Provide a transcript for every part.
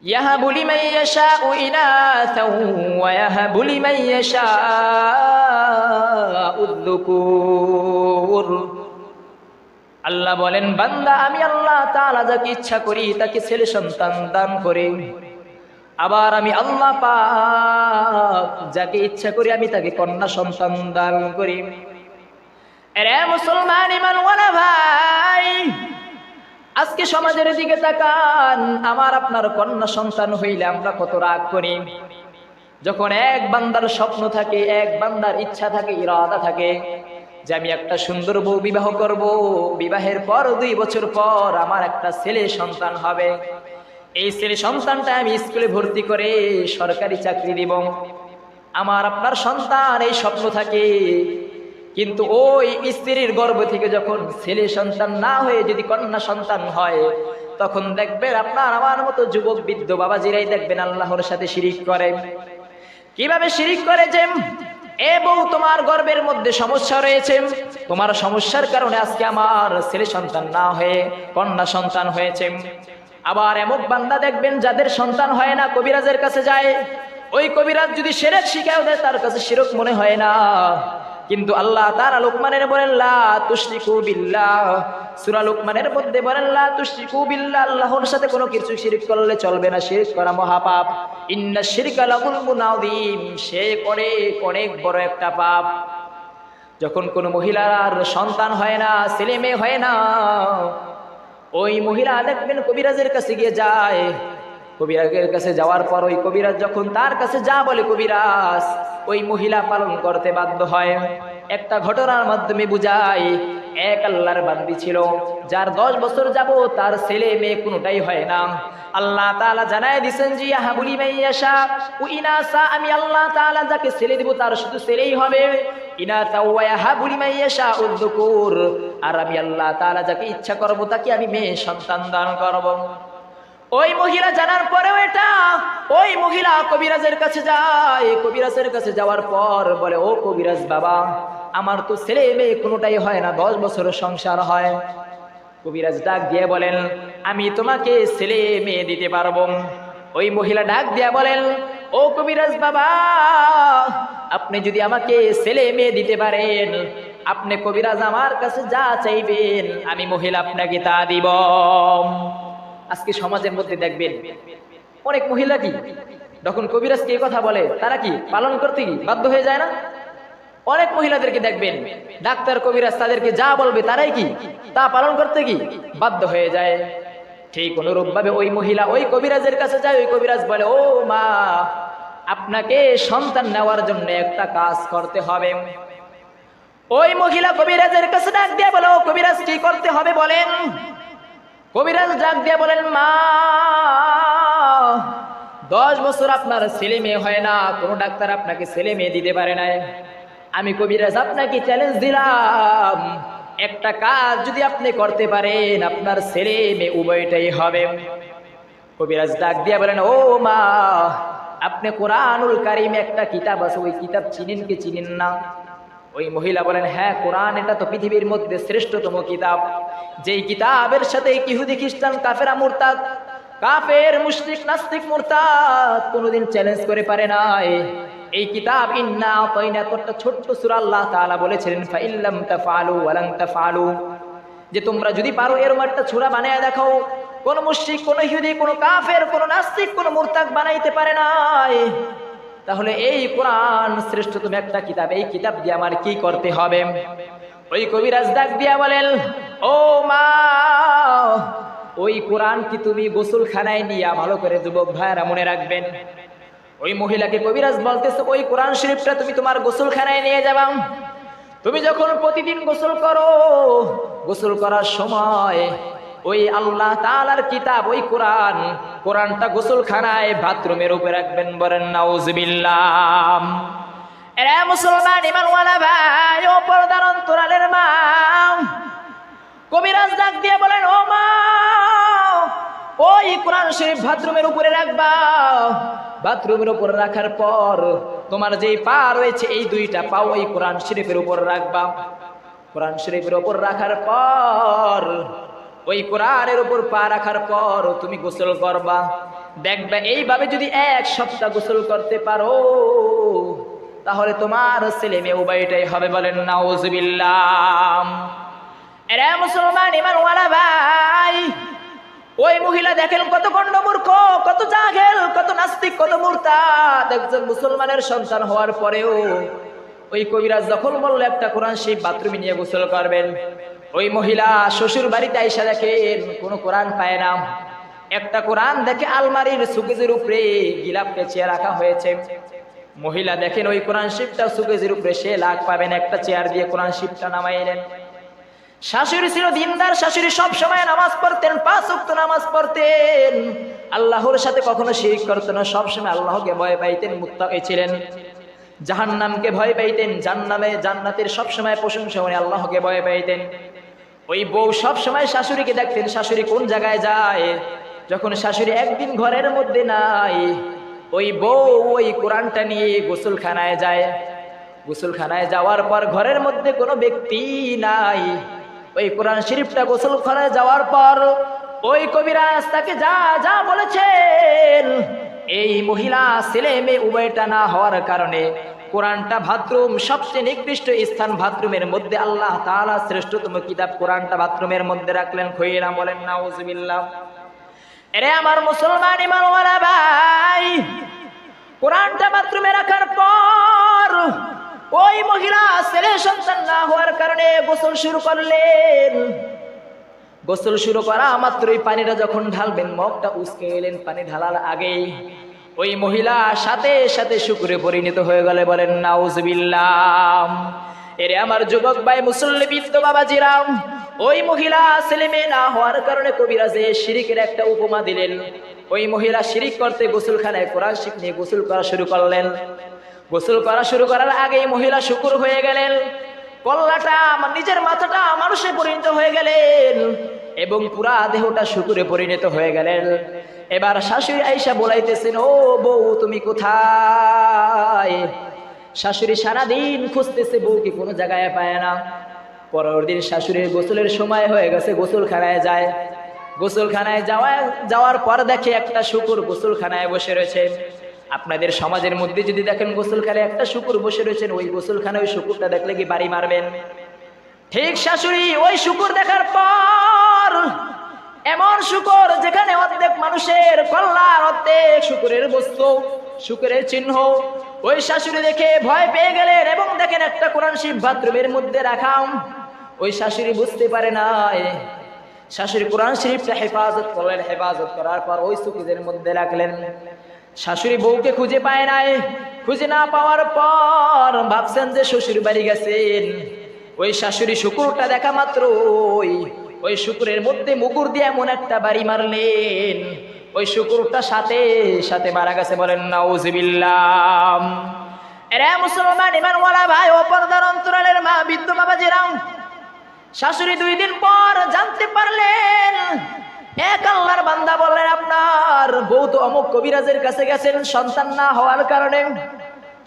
ইয়াহাবু লিমান ইয়াশাউ ইনাসা ওয়া ইয়াহাবু লিমান ইয়াশাউ যুকুর। আল্লাহ বলেন, বান্দা আমি আল্লাহ তাআলা যাকে ইচ্ছা করি তাকে ছেলে সন্তান দান করি, আবার আমি আল্লাহ পাক যাকে ইচ্ছা করি আমি তাকে কন্যা সন্তান দান করি। এরে মুসলমান ইমানওয়ালা ভাই, আজকে সমাজের দিকে তাকান। আমার আপনার কন্যা সন্তান হইলে আমরা কত রাগ করি। যখন এক বান্দার স্বপ্ন থাকে, এক বান্দার ইচ্ছা থাকে, ইরাদা থাকে যে আমি একটা সুন্দর বউ বিবাহ করব, বিবাহের পর 2 বছর পর আমার একটা ছেলে সন্তান হবে, এই ছেলে সন্তানটা আমি স্কুলে ভর্তি করে সরকারি চাকরি দিব, আমার আপনার সন্তান, এই স্বপ্ন থাকে। কিন্তু ওই স্ত্রীর গর্ভ থেকে যখন ছেলে সন্তান না হয়ে যদি কন্যা সন্তান হয়, তখন দেখবেন আপনার আমার মতো যুবক বৃদ্ধ বাবাজিরাই দেখবেন আল্লাহর সাথে শিরিক করে। কিভাবে শিরিক করে? যে এ বউ, তোমার গর্ভের মধ্যে সমস্যা রয়েছে, তোমার সমস্যার কারণে আজকে আমার ছেলে সন্তান না হয়ে কন্যা সন্তান হয়েছে। আবার এমন বান্দা দেখবেন যাদের সন্তান হয় না, কবিরাজের কাছে যায়। ওই কবিরাজ যদি শিরক শিখাও দেয়, তার কাছে শিরক মনে হয় না। কিন্তু আল্লাহ তাআলা লোকমানের বলেন, লা তুশরিকু বিল্লাহ, সূরা লোকমানের মধ্যে বলেন, লা তুশরিকু বিল্লাহ, আল্লাহর সাথে কোনো কিছু শিরক করলে চলবে না, শিরক করা মহাপাপ। ইন্নাশ শিরকা লাযুলমুন আযীম, সে করে অনেক বড় একটা পাপ। যখন কোনো মহিলার সন্তান হয় না, ছেলে মেয়ে হয় না, ওই মহিলা দেখবেন কবিরাজের কাছে গিয়ে যায়। কবিরাজের কাছে যাওয়ার পর ওই কবিরাজ যখন তার কাছে যা বলে কবিরাজ, ওই মহিলা পালন করতে বাধ্য হয়। একটা ঘটনার মাধ্যমে বুঝায়, এক আল্লাহর বান্দি ছিল যার 10 বছর যাবত তার ছেলে মেয়ে কোনোটাই হয় না। আল্লাহ তাআলা জানায় দিয়েছেন যে ইয়াহাবু লিমান ইয়াশাউ ইনাসা, আমি আল্লাহ তাআলা যাকে ছেলে দিব তার শুধু ছেলেই হবে। ইনাসা ওয়া ইয়াহাবু লিমান ইয়াশাউ যুকুর, আর আমি আল্লাহ তাআলা যাকে ইচ্ছা করব তাকে আমি মেয়ে সন্তান দান করব। ওই মহিলা জানার পরেও এটা, ওই মহিলা কবিরাজের কাছে যায়। কবিরাজের কাছে যাওয়ার পর বলে, ও কবিরাজ বাবা, আমার তো ছেলে মেয়ে কোনোটাই হয় না, 10 বছরের সংসার হয়। কবিরাজ ডাক দিয়ে বলেন, আমি তোমাকে ছেলে মেয়ে দিতে পারবো। ওই মহিলা ডাক দিয়া বলেন, ও কবিরাজ বাবা, আপনি যদি আমাকে ছেলে মেয়ে দিতে পারেন, আপনি কবিরাজ আমার কাছে যা চাইবেন আমি মহিলা আপনাকে তা দিব। আজকে সমাজের মধ্যে দেখবেন অনেক মহিলা কি যখন কবিরাজকে এই কথা বলে, তারা কি পালন করতে কি বাধ্য হয়ে যায় না? অনেক মহিলাদেরকে দেখবেন ডাক্তার কবিরাজ তাদেরকে যা বলবে তারাই কি তা পালন করতে কি বাধ্য হয়ে যায়। ঠিক অনুরূপ ভাবে ওই মহিলা ওই কবিরাজের কাছে যায়। ওই কবিরাজ বলে, ও মা, আপনাকে সন্তান নেওয়ার জন্য একটা কাজ করতে হবে। ওই মহিলা কবিরাজের কাছে ডাক দিয়ে বলে, ও কবিরাজ কি করতে হবে বলেন? কবিরাজ ডাক দিয়ে বলেন, মা, 10 বছর আপনার ছেলে মেয়ে হয় না, কোনো ডাক্তার আপনাকে ছেলে মেয়ে দিতে পারে নাই। আমি কবিরাজ আপনাকে চ্যালেঞ্জ দিলাম, একটা কাজ যদি আপনি করতে পারেন আপনার ছেলে মেয়ে উভয়টাই হবে। কবিরাজ ডাক দিয়ে বলেন, ও মা, আপনি কোরআনুল কারীম একটা কিতাব আছে, ওই কিতাব চিনেন কি চিনেন না? ওই মহিলা বলেন, হ্যাঁ, কোরআন এটা তো পৃথিবীর মধ্যে শ্রেষ্ঠতম কিতাব, যেই কিতাবের সাথে ইহুদি খ্রিস্টান কাফেরা মুরতাদ, কাফের মুশরিক নাস্তিক মুরতাদ কোনোদিন চ্যালেঞ্জ করে পারে নাই। এই কিতাব ইন্না আতাইনা, একটা ছোট্ট সূরা আল্লাহ তাআলা বলেছিলেন, ফাইল্লাম তাফআলু ওয়া লান তাফআলু, যে তোমরা যদি পারো এরকম একটা সূরা বানায় দেখাও। কোন মুশরিক, কোন ইহুদি, কোন কাফের, কোন নাস্তিক, কোন মুরতাদ বানাইতে পারে নাই। তাহলে এই কোরআন শ্রেষ্ঠতম একটা কিতাব, এই কিতাব দিয়ে আমার কি করতে হবে? ওই কবিরাজ ডাক দিয়া বলেন, ও মা, ওই কোরআন কি তুমি গোসলখানায় নিয়ে, ভালো করে যুবক ভাইরা মনে রাখবেন, ওই মহিলাকে কবিরাজ বলতেছে, ওই কোরআন শরীফটা তুমি তোমার গোসলখানায় নিয়ে যাবা। তুমি যখন প্রতিদিন গোসল করো, গোসল করার সময় ওই আল্লাহ তাআলার কিতাব, ওই কোরআনটা গোসলখানায় বাথরুমের উপরে রাখবেন। বলেন নাউজুবিল্লাহ। এরে মুসলমান ঈমানওয়ালা ভাই, ও পর্দার অন্তরালের মা, কবিরাজ ডাক দিয়ে বলেন, ও মা, ওই কোরআন শরীফ বাথরুমের উপরে রাখবা। বাথরুমের উপরে রাখার পর তোমার যেই পা রয়েছে, এই 2টা পা ওই কোরআন শরীফের উপর রাখবা। কোরআন শরীফের উপর রাখার পর, ওই কোরআনের উপর পা রাখার পর তুমি গোসল করবা। দেখবে এইভাবে যদি 1 সপ্তাহ গোসল করতে পারো তাহলে তোমার ছেলে মেয়ে উভয়টাই হবে, বলেন নাউজুবিল্লাহ। এরা মুসলমান ইমানওয়ালা ভাই, ওই মহিলা দেখেন কত গণ্ডমূর্খ, কত জাহেল, কত নাস্তিক, কত মুরতাদ। একজন মুসলমানের সন্তান হওয়ার পরেও ওই কবিরাজ যখন বললো একটা কোরআন শরীফ বাথরুমে নিয়ে গোসল করবেন, ওই মহিলা শ্বশুর বাড়িতে আইসা দেখেন কোনো কোরআন পায় না। একটা কোরআন দেখে আলমারির সুকেজের উপরে গিলাপ পেঁচিয়ে রাখা হয়েছে। মহিলা দেখেন ওই কোরআন শরীফটা সুকেজের উপরে, সে লাগ পাবেন, একটা চেয়ার দিয়ে কোরআন শরীফটা নামাইলেন। শাশুড়ি ছিল দিনদার শাশুড়ি, সব সময় নামাজ পড়তেন, 5 ওয়াক্ত নামাজ পড়তেন, আল্লাহর সাথে কখনো শিরক করতেন না, সব সময় আল্লাহকে ভয় পাইতেন, মুত্তাকি ছিলেন। জাহান্নামকে ভয় পাইতেন, জান্নাতের সব সময় প্রশংসা করে আল্লাহকে ভয় পাইতেন। ওই বউ সব সময় শাশুড়িকে দেখতেন শাশুড়ি কোন জায়গায় যায়। যখন শাশুড়ি একদিন ঘরের মধ্যে নাই, ওই বউ ওই কোরআনটা নিয়ে গোসলখানায় যায়। গোসলখানায় যাওয়ার পর ঘরের মধ্যে কোনো ব্যক্তি নাই, ওই কোরআন শরীফটা গোসলখানায় যাওয়ার পর ওই কবিরাজ তাকে যা যা বলেছেন, এই মহিলা ছেলে মেয়ে উভয়টা না হওয়ার কারণে কোরআনটা বাথরুম, সবচেয়ে নিকৃষ্ট স্থান বাথরুমের মধ্যে, আল্লাহ তাআলা শ্রেষ্ঠতম কিতাব কোরআনটা বাথরুমের মধ্যে রাখলেন। খইরা বলেন নাউজুবিল্লাহ। এরে আমার মুসলমান ইমানওয়ালা ভাই, কোরআনটা বাথরুমে রাখার পর ওই মহিলা ছেলে সন্তান না হওয়ার কারণে গোসল শুরু করলেন। গোসল শুরু করা মাত্রই পানিটা যখন ঢালবেন, মুখটা উস্কে এলেন, পানি ঢালার আগেই ওই মহিলা সাথে সাথে শুকরে পরিণত হয়ে গেলে, বলেন নাউজুবিল্লাহ। এরে আমার যুবক ভাই, মুসল্লি বৃদ্ধ বাবাজিরা, ওই মহিলা ছেলে মেয়ে না হওয়ার কারণে কবিরাজে শিরিকের একটা উপমা দিলেন। ওই মহিলা শিরিক করতে গোসলখানায় কোরআন শরীফ নিয়ে গোসল করা শুরু করলেন। গোসল করা শুরু করার আগেই মহিলা শুকর হয়ে গেলেন, কল্লাটা নিজের মাথাটা মানুষে পরিণত হয়ে গেলেন এবং পুরা দেহটা শুকুরে পরিণত হয়ে গেলেন। এবার শাশুড়ি আইসা বলাইতেছেন, ও বউ তুমি কোথায়? শাশুড়ি সারাদিন খুঁজতেছে, বউকে কোনো জায়গায় পায় না। পরের দিন শাশুড়ির গোসলের সময় হয়ে গেছে, গোসলখানায় যায়। গোসলখানায় যাওয়ার পর দেখে একটা শুকুর গোসলখানায় বসে রয়েছে। আপনাদের সমাজের মধ্যে যদি দেখেন গোসলখানায় একটা শুকুর বসে রয়েছেন, ওই গোসলখানায় ওই শুকুরটা দেখলে কি বাড়ি মারবেন? ঠিক শাশুড়ি ওই শুকুর দেখার পর, এমন শুকুর যেখানে অর্ধেক মানুষের কল্লার, অর্ধেক শুকুরের বস্তু, শুকুরের চিহ্ন, ওই শাশুড়ি দেখে ভয় পেয়ে গেলেন এবং দেখেন একটা কোরআন শরীফ বাথরুমের মধ্যে রাখা। ওই শাশুড়ি বুঝতে পারে নাই, শাশুড়ি কোরআন শরীফটা হেফাজত করলেন। হেফাজত করার পর ওই শুকুরের মধ্যে রাখলেন। শাশুড়ি বউকে খুঁজে পায় নাই। খুঁজে না পাওয়ার পর ভাবছেন যে শ্বশুর বাড়ি গেছেন। ওই শাশুড়ি শুকুরটা দেখা মাত্র ওই শুকুরের মধ্যে মুগুর দিয়ে এমন একটা বাড়ি মারলেন, ওই শুকুরটা সাথে সাথে মারা গেছে, বলেন নাউজুবিল্লাহ। এরে মুসলমান ইমানওয়ালা ভাই ও পর্দার অন্তরালের মা বৃদ্ধ বাবাজিরা, শাশুড়ি 2 দিন পর জানতে পারলেন, এক আল্লাহর বান্দা বললেন, আপনার বউ তো অমুক কবিরাজের কাছে গেছেন সন্তান না হওয়ার কারণে।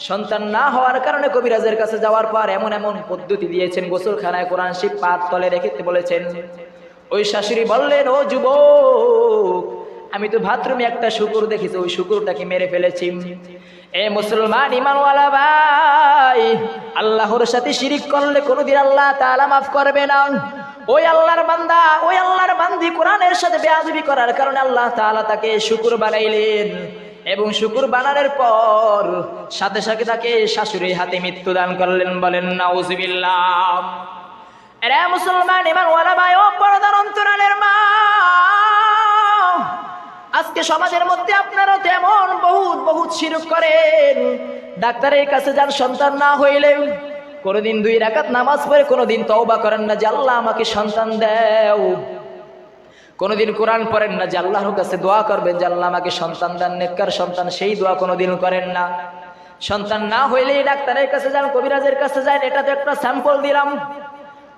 সন্তান না হওয়ার কারণে কবিরাজের কাছে যাওয়ার পর এমন এমন পদ্ধতি দিয়েছেন, গোসলখানায় কোরআন শরীফ পাত তলে রেখে বলেছেন। ওই শাশুড়ি বললেন, ও যুবক, আমি তো বাথরুমে একটা শুকুর দেখেছি, ওই শুকুরটাকে মেরে ফেলেছি। এ মুসলমান ইমানওয়ালা ভাই, আল্লাহর সাথে শিরিক করলে কোনোদিন আল্লাহ তাআলা মাফ করবে না। ওই আল্লাহর বান্দা, ওই আল্লাহর বান্দি কোরআনের সাথে বেয়াদবি করার কারণে আল্লাহ তাআলা তাকে শুকুর বানাইলেন এবং শুকুর বানানোর পর সাথে সাথে তাকে শাশুড়ির হাতে মৃত্যু দান করলেন, বলেন নাউজুবিল্লাহ। এরে মুসলমান ইমানওয়ালা ভাই ও পর্দার অন্তরালের মা, আজকে সমাজের মধ্যে আপনারা তেমন বহুত শিরক করেন। ডাক্তারের কাছে যান সন্তান না হইলে, কোনোদিন 2 রাকাত নামাজ পড়ে কোনোদিন তওবা করেন না যে আল্লাহ আমাকে সন্তান দাও। কোনোদিন কোরআন পড়েন না যে আল্লাহর কাছে দোয়া করবেন যে আল্লাহ আমাকে সন্তান দেন, নেককার সন্তান, সেই দোয়া কোনোদিন করেন না। সন্তান না হইলেই ডাক্তারের কাছে যান, কবিরাজের কাছে যান। এটা তো একটা স্যাম্পল দিলাম।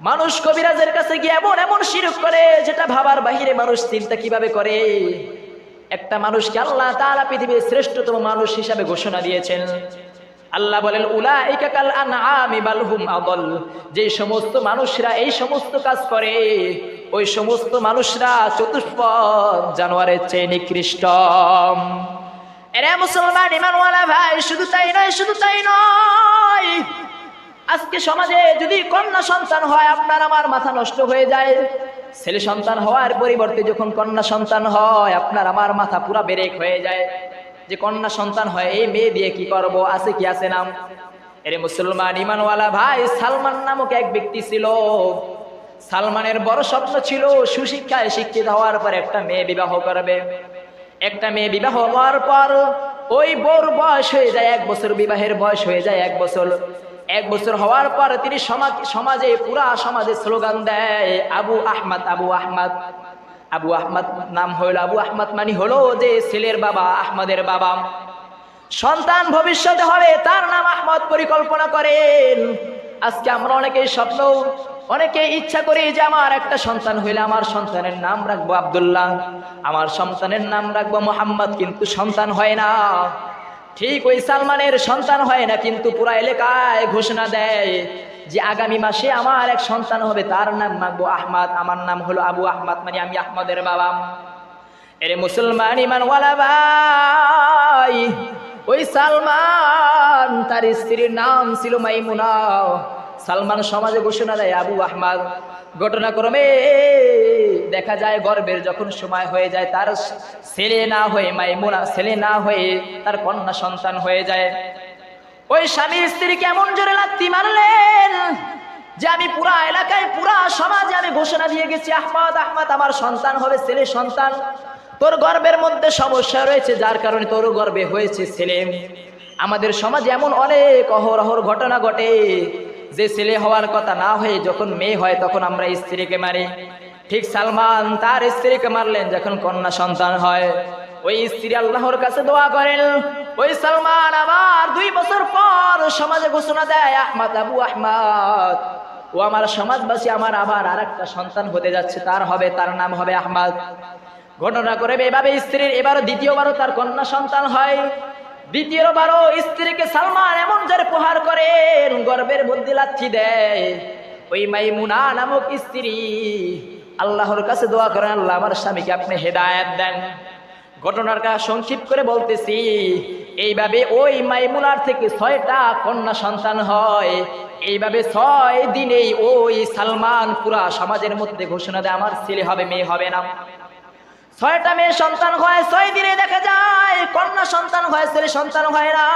মানুষ কবিরাজের কাছে গিয়ে এমন শিরক করে যেটা ভাবার বাহিরে। মানুষ চিন্তা কিভাবে করে? একটা মানুষকে আল্লাহ তাআলা পৃথিবীর শ্রেষ্ঠতম মানুষ হিসাবে ঘোষণা দিয়েছেন। আল্লাহ বলেন উলাইকা কাল আনআমি বাল হুম আদল, যে সমস্ত মানুষরা এই সমস্ত কাজ করে ওই সমস্ত মানুষরা চতুষ্পদ জানোয়ারের চেয়ে নিকৃষ্ট। এরে মুসলমান ঈমানওয়ালা ভাই, শুধু তাই নয়, আজকে সমাজে যদি কন্যা সন্তান হয় আপনার আমার মাথা নষ্ট হয়ে যায়। ছেলে সন্তান হওয়ার পরিবর্তে যখন কন্যা সন্তান হয় আপনার আমার মাথা পুরা বেরেক হয়ে যায় যে কন্যা সন্তান হয় এই মেয়ে দিয়ে কি করব, আছে কি আছে নাম। এরে মুসলমান ঈমানওয়ালা ভাই, সালমান নামক এক ব্যক্তি ছিল। সালমানের বড় স্বপ্ন ছিল সুশিক্ষায় শিক্ষিত হওয়ার পর একটা মেয়ে বিবাহ করবে। একটা মেয়ে বিবাহ হওয়ার পর ওই বউর বয়স হয়ে যায় 1 বছর, বিবাহের বয়স হয়ে যায় 1 বছর। 1 বছর হওয়ার পর তিনি সমাজে পুরা সমাজে স্লোগান দেয় আবু আহমদ, আবু আহমদ। আবু আহমদ নাম হইল, আবু আহমদ মানে হলো যে ছেলের বাবা, আহমদের বাবা। সন্তান ভবিষ্যতে হবে তার নাম আহমদ পরিকল্পনা করেন। আজকে আমরা অনেকেই স্বপ্ন, অনেকে ইচ্ছা করি যে আমার একটা সন্তান হইলে আমার সন্তানের নাম রাখবো আব্দুল্লাহ, আমার সন্তানের নাম রাখবো মোহাম্মদ, কিন্তু সন্তান হয় না। ঠিক ওই সালমানের সন্তান হয় না, কিন্তু পুরা এলাকায় ঘোষণা দেয় যে আগামী মাসে আমার এক সন্তান হবে, তার নাম রাখবো আহমদ, আমার নাম হলো আবু আহমদ, মানে আমি আহমদের বাবা। এরে মুসলমান ঈমানওয়ালা ভাই, ওই সালমান তার স্ত্রীর নাম ছিল মাইমুনা। সালমান সমাজে ঘোষণা দেয় আবু আহমদ। ঘটনাক্রমে দেখা যায় গর্ভের যখন সময় হয়ে যায় তার ছেলে না হয়ে মাইমুনা, ছেলে না হয়ে তার কন্যা সন্তান হয়ে যায়। ওই স্বামী স্ত্রীকে এমন জোরে লাথি মারলেন যে আমি পুরা এলাকায় পুরা সমাজে আমি ঘোষণা দিয়ে গেছি আহমদ, আহমদ আমার সন্তান হবে, ছেলে সন্তান। তোর গর্ভের মধ্যে সমস্যা রয়েছে যার কারণে তোর গর্ভে হয়েছে ছেলে। আমাদের সমাজে এমন অনেক অহরহর ঘটনা ঘটে যে ছেলে হওয়ার কথা না হয়ে যখন মেয়ে হয় তখন আমরা স্ত্রীকে মারি। ঠিক সালমান তার স্ত্রীকে মারলেন যখন কন্যা সন্তান হয়। ওই স্ত্রী আল্লাহর কাছে দোয়া করেন। ওই সালমান আবার 2 বছর পর সমাজে ঘোষণা দেয় আহমদ, আবু আহমদ, ও আমার সমাজবাসী, আমার আবার আরেকটা সন্তান হতে যাচ্ছে, তার নাম হবে আহমদ। ঘটনা করে এভাবে স্ত্রীর এবারও দ্বিতীয়বারও তার কন্যা সন্তান হয়। দ্বিতীয়বারও স্ত্রীকে সালমান এমন জোরে প্রহার করেন, গর্ভের মধ্যে লাথি দেয়। ওই মাইমুনা নামক স্ত্রী আল্লাহর কাছে দোয়া করেন, আল্লাহ আমার স্বামীকে আপনি হেদায়েত দেন। ঘটনাটা সংক্ষিপ্ত করে বলতেছি, এইভাবে ওই মাইমুনার থেকে 6টা কন্যা সন্তান হয়। এইভাবে 6 দিনেই ওই সালমান পুরা সমাজের মধ্যে ঘোষণা দেয় আমার ছেলে হবে, মেয়ে হবে না। 6টা মেয়ে সন্তান হয়, 6 দিনে দেখা যায় কন্যা সন্তান হয়, ছেলে সন্তান হয় না।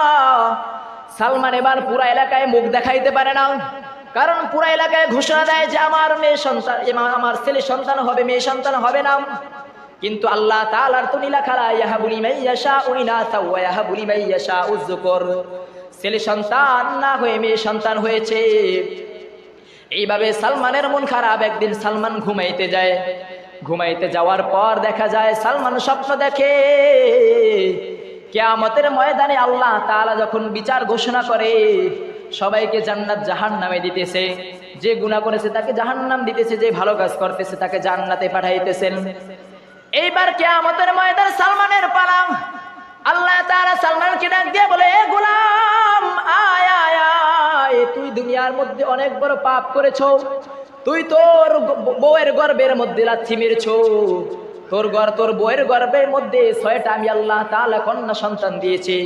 সালমান এবার পুরা এলাকায় মুখ দেখাইতে পারে না, কারণ পুরা এলাকায় ঘোষণা দেয় যে আমার মেয়ে সন্তান, আমার ছেলে সন্তান হবে, মেয়ে সন্তান হবে না। কিন্তু আল্লাহ তাআলার তো নীলা খেলা, ইয়াহাবু লিমান ইয়াশাউ ইনাসা ওয়া ইয়াহাবু লিমান ইয়াশাউ যুকুর। ছেলে সন্তান না হয়ে মেয়ে সন্তান হয়েছে। এইভাবে সালমানের মন খারাপ। একদিন সালমান ঘুমাইতে যায়। ঘুমাইতে যাওয়ার পর দেখা যায় সালমান স্বপ্ন দেখে কিয়ামতের ময়দানে আল্লাহ তাআলা যখন বিচার ঘোষণা করে সবাইকে জান্নাত জাহান্নামে দিতেছে। যে গুনাহ করেছে তাকে জাহান্নাম দিতেছে, যে ভালো কাজ করতেছে তাকে জান্নাতে পাঠাইতেছেন। এইবার কিয়ামতের ময়দানে সালমানের পালা। আল্লাহ তাআলা সালমানকে ডাক দিয়ে বলে, এ গোলাম আয় আয় আয়, তুই দুনিয়ার মধ্যে অনেক বড় পাপ করেছো। তুই তোর বউয়ের গর্ভের মধ্যে লাথি মেরেছো। তোর বউয়ের গর্ভের মধ্যে 6টা আমি আল্লাহ তাআলা কন্যা সন্তান দিয়েছি।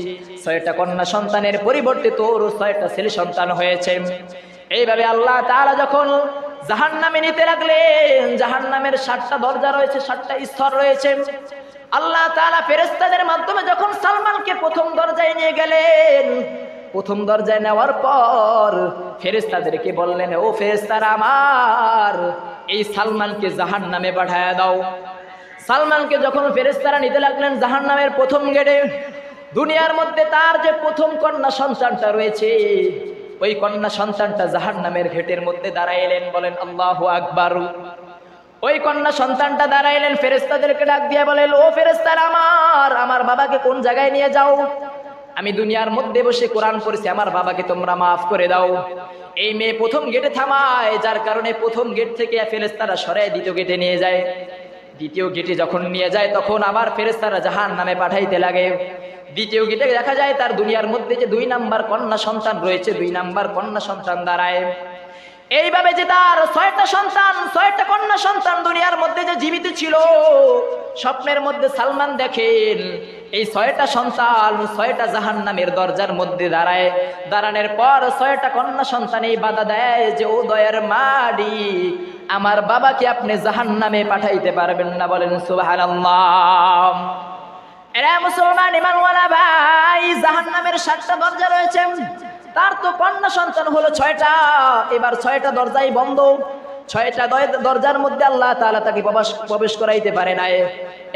6টা কন্যা সন্তানের পরিবর্তে তোর 6টা ছেলে সন্তান হয়েছে। এইভাবে আল্লাহ তাআলা যখন জাহান্নামে নিতে লাগলেন, জাহান্নামের 7টা দরজা রয়েছে, 7টা স্তর রয়েছে। আল্লাহ তাআলা ফেরেশতাদের মাধ্যমে যখন সালমানকে প্রথম দরজায় নিয়ে গেলেন, প্রথম দরজায় নেওয়ার পর ফেরেশতাদেরকে বললেন, ও ফেরেশতারা আমার, এই সালমানকে জাহান্নামে পাঠায়া দাও। সালমানকে যখন ফেরেশতারা নিতে লাগলেন জাহান্নামের প্রথম গেটে, দুনিয়ার মধ্যে তার যে প্রথম কন্যা সন্তানটা রয়েছে ওই কন্যা সন্তানটা জাহান্নামের গেটের মধ্যে দাঁড়াইলেন। বলেন আল্লাহু আকবার। ওই কন্যা সন্তানটা দাঁড়াইলেন, ফেরেশতাদেরকে ডাক দিয়ে বলেন, ও ফেরেশতারা আমার বাবাকে কোন জায়গায় নিয়ে যাও? আমি দুনিয়ার মধ্যে বসে কোরআন পড়েছি, আমার বাবাকে তোমরা মাফ করে দাও। এই মেয়ে প্রথম গেটে থামায়, যার কারণে প্রথম গেট থেকে ফেরেশতারা সরায় দ্বিতীয় গেটে নিয়ে যায়। দ্বিতীয় গেটে যখন নিয়ে যায় তখন আবার ফেরেশতারা জাহান্নামে পাঠাইতে লাগে। দ্বিতীয় গেটে দেখা যায় তার দুনিয়ার মধ্যে যে 2 নাম্বার কন্যা সন্তান রয়েছে, 2 নাম্বার কন্যা সন্তান দাঁড়ায়। এইভাবে যে তার 6টা সন্তান, 6টা কন্যা সন্তান দুনিয়ার মধ্যে যে জীবিত ছিল, স্বপ্নের মধ্যে সালমান দেখেন এই 6টা সন্তান 6টা জাহান্নামের দরজার মধ্যে দাঁড়ায়। দাঁড়ানোর পর 6টা কন্যা সন্তান এই বাধা দেয় যে ও দয়ার মালিক, আমার বাবাকে আপনি জাহান্নামে পাঠাইতে পারবেন না। বলেন সুবহানাল্লাহ। এরা মুসলমান ইমানওয়ালা ভাই, জাহান্নামের 7টা দরজা রয়েছে, তার তো কন্যা সন্তান হলো 6টা। এবার 6টা দরজাই বন্ধ, 6টা দরজার মধ্যে আল্লাহ তাআলা তাকে প্রবেশ করাইতে পারে নাই।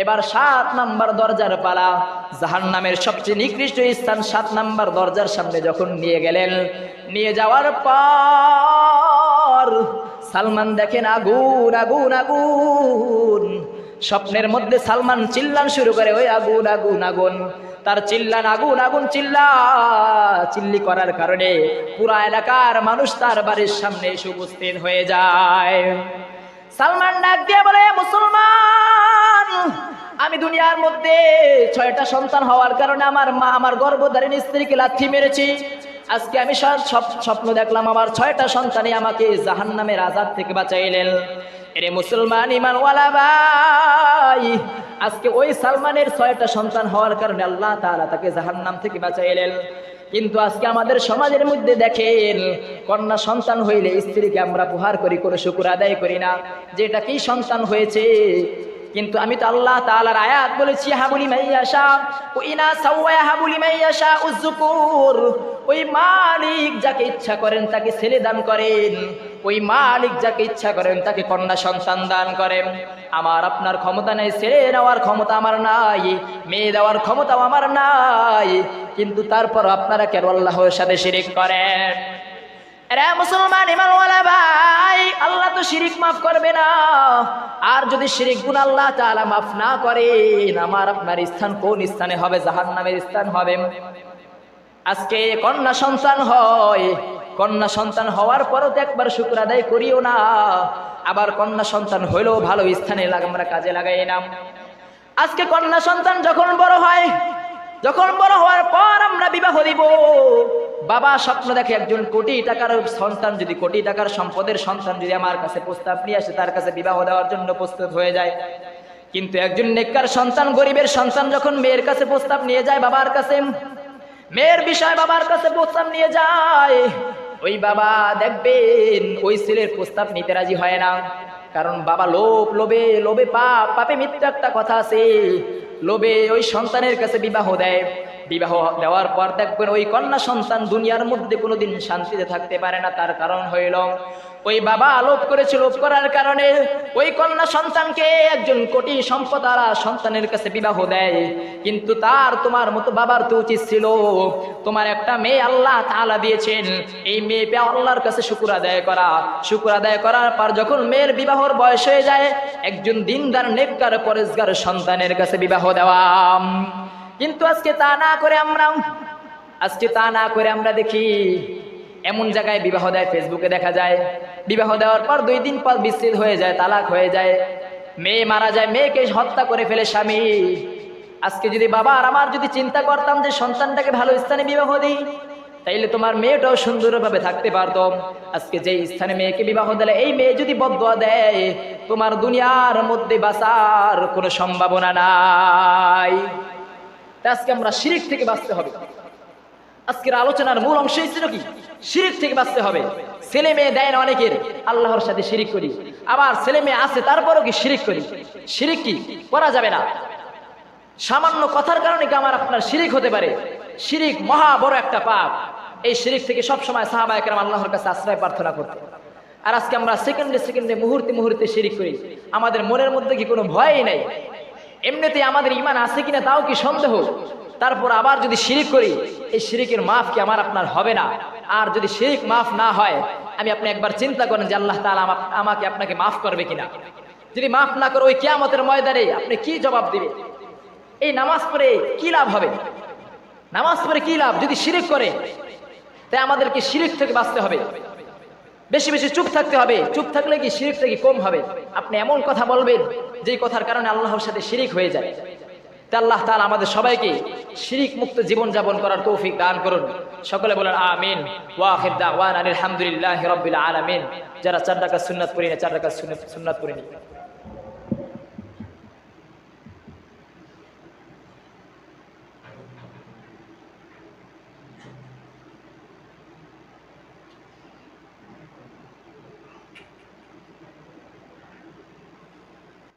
এবার 7 নাম্বার দরজার পালা। জাহান্নামের সবচেয়ে নিকৃষ্ট স্থান 7 নাম্বার দরজার সামনে যখন নিয়ে গেলেন, নিয়ে যাওয়ার পর সালমান দেখেন আগুন আগুন আগুন। স্বপ্নের মধ্যে সালমান চিল্লান শুরু করে, ওই আগুন আগুন আগুন। তার চিল্লান আগুন আগুন চিল্লি করার কারণে পুরা এলাকার মানুষ তার বাড়ির সামনে এসে উপস্থিত হয়ে যায়। সালমান ডাক দিয়ে বলে, মুসলমান, আমি দুনিয়ার মধ্যে 6টা সন্তান হওয়ার কারণে আমার মা আমার গর্ভধারিণী স্ত্রীকে লাথি মেরেছি। আজকে আমি স্বপ্ন দেখলাম আমার 6টা সন্তানই আমাকে জাহান্নামের আযাব থেকে বাঁচাইলেন। এরে মুসলমান ইমানওয়ালা ভাই, আজকে ওই সালমানের 6টা সন্তান হওয়ার কারণে আল্লাহ তাআলা তাকে জাহান্নাম থেকে বাঁচাইলেন। কিন্তু আজকে আমাদের সমাজের মধ্যে দেখেন, কন্যা সন্তান হইলে স্ত্রীকে আমরা উপহার করি, কোনো শুকর আদায় করি না যে এটা কি সন্তান হয়েছে। কিন্তু আমি তো আল্লাহ তাআলার আয়াত বলেছি, হাবুলি মাইয়াশা ও ইনা সাওয়া হাবুলি মাইয়াশা উযকুর। ওই মালিক যাকে ইচ্ছা করেন তাকে ছেলে দান করেন, ওই মালিক যাকে ইচ্ছা করেন তাকে কন্যা সন্তান দান করেন। আমার আপনার ক্ষমতা নেই, ছেলে নেওয়ার ক্ষমতা আমার নাই, মেয়ে দেওয়ার ক্ষমতাও আমার নাই, কিন্তু তারপর আপনারা কেন আল্লাহর সাথে শিরিক করেন? এরা মুসলমান ইমানওয়ালা ভাই, আল্লাহ তো শিরিক মাফ করবে না। আর যদি শিরিক গুনাহ আল্লাহ তাআলা মাফ না করেন, আমার আপনার স্থান কোন স্থানে হবে? জাহান্নামের স্থান হবে। আজকে কন্যা সন্তান হয়, কন্যা সন্তান হওয়ার পরও তো একবার শুকর আদায় করিও না। আবার কন্যা সন্তান হইলেও ভালো স্থানে আমরা কাজে লাগাই না। আজকে কন্যা সন্তান যখন বড় হয়, যখন বড় হওয়ার পর আমরা বিবাহ দিব, বাবা স্বপ্ন দেখে একজন কোটি টাকার সন্তান, যদি কোটি টাকার সম্পদের সন্তান যদি আমার কাছে প্রস্তাব নিয়ে আসে, তার কাছে বিবাহ দেওয়ার জন্য প্রস্তুত হয়ে যায়। কিন্তু একজন নেককার সন্তান, গরিবের সন্তান যখন মেয়ের কাছে প্রস্তাব নিয়ে যায় বাবার কাছে, মেয়ের বিষয় বাবার কাছে প্রস্তাব নিয়ে যায়, ওই বাবা দেখবেন ওই ছেলের প্রস্তাব নিতে রাজি হয় না। কারণ বাবা লোভে লোভে পাপে মৃত্যু একটা কথা আছে, লোভে ওই সন্তানের কাছে বিবাহ দেয়। বিবাহ দেওয়ার পর দেখবেন ওই কন্যা সন্তান দুনিয়ার মধ্যে কোনোদিন শান্তিতে থাকতে পারে না। তার কারণ হইল ওই বাবা লোভ করেছে, লোভ করার কারণে ওই কন্যা সন্তানকে একজন কোটি সম্পদওয়ালা সন্তানের কাছে বিবাহ দেয়। কিন্তু তোমার মতো বাবার তো উচিত ছিল, তোমার একটা মেয়ে আল্লাহ তাআলা দিয়েছেন, এই মেয়ে পেয়ে আল্লাহর কাছে শুকর আদায় করা। শুকর আদায় করার পর যখন মেয়ের বিবাহর বয়স হয়ে যায়, একজন দিনদার নেককার পরেজগার সন্তানের কাছে বিবাহ দেওয়া। কিন্তু আজকে তা না করে আমরা দেখি এমন জায়গায় বিবাহ দেয়, ফেসবুকে দেখা যায় বিবাহ দেওয়ার পর 2 দিন পর বিচ্ছেদ হয়ে যায়, তালাক হয়ে যায়, মেয়ে মারা যায়, মেয়েকে হত্যা করে ফেলে স্বামী। আজকে যদি বাবা আর আমার যদি চিন্তা করতাম যে সন্তানটাকে ভালো স্থানে বিবাহ দিই, তাইলে তোমার মেয়েটাও সুন্দরভাবে থাকতে পারতো। আজকে যে স্থানে মেয়েকে বিবাহ দিলে এই মেয়ে যদি বদদুয়া দেয়, তোমার দুনিয়ার মধ্যে বাঁচার কোনো সম্ভাবনা নাই। আজকে আমরা শিরিক থেকে বাঁচতে হবে। আজকের আলোচনার মূল অংশই ছিল কি? শিরিক থেকে বাঁচতে হবে। ছেলে মেয়ে দেয় না অনেকের, আল্লাহর সাথে শিরিক করি। আবার ছেলে মেয়ে আছে তারপরও কি শিরিক করি। শিরিক কি করা যাবে না। সামান্য কথার কারণে কি আমার আপনার শিরিক হতে পারে? শিরিক মহা বড় একটা পাপ। এই শিরিক থেকে সবসময় সাহাবায়ে কেরাম আল্লাহর কাছে আশ্রয় প্রার্থনা করতেন। আর আজকে আমরা সেকেন্ডে মুহূর্তে শিরিক করি। আমাদের মনের মধ্যে কি কোনো ভয়ই নাই? এমনিতে আমাদের ঈমান আছে কিনা তাও কি সন্দেহ। তারপর আবার যদি শিরিক করি, এই শিরিকের মাফ কি আমার আপনার হবে না? আর যদি শিরিক মাফ না হয়, আমি আপনি একবার চিন্তা করেন যে আল্লাহ তাআলা আমাকে আপনাকে মাফ করবে কিনা। যদি মাফ না করে ওই কিয়ামতের ময়দানে আপনি কি জবাব দিবেন? এই নামাজ পড়ে কি লাভ হবে? নামাজ পড়ে কি লাভ যদি শিরিক করে? তাই আমাদেরকে শিরিক থেকে বাঁচতে হবে, বেশি বেশি চুপ থাকতে হবে। চুপ থাকলে কি শিরিকটা কি কম হবে? আপনি এমন কথা বলবেন যেই কথার কারণে আল্লাহর সাথে শিরিক হয়ে যায়। তা আল্লাহ তাআলা আমাদের সবাইকে শিরিক মুক্ত জীবন যাপন করার তৌফিক দান করুন। সকলে বলেন আমিন। ওয়া আখির দাওয়ানা আলহামদুলিল্লাহি রাব্বিল আলামিন। যারা 4 রাকাত সুন্নাত পড়ি না 4 রাকাত সুন্নাত পড়ি।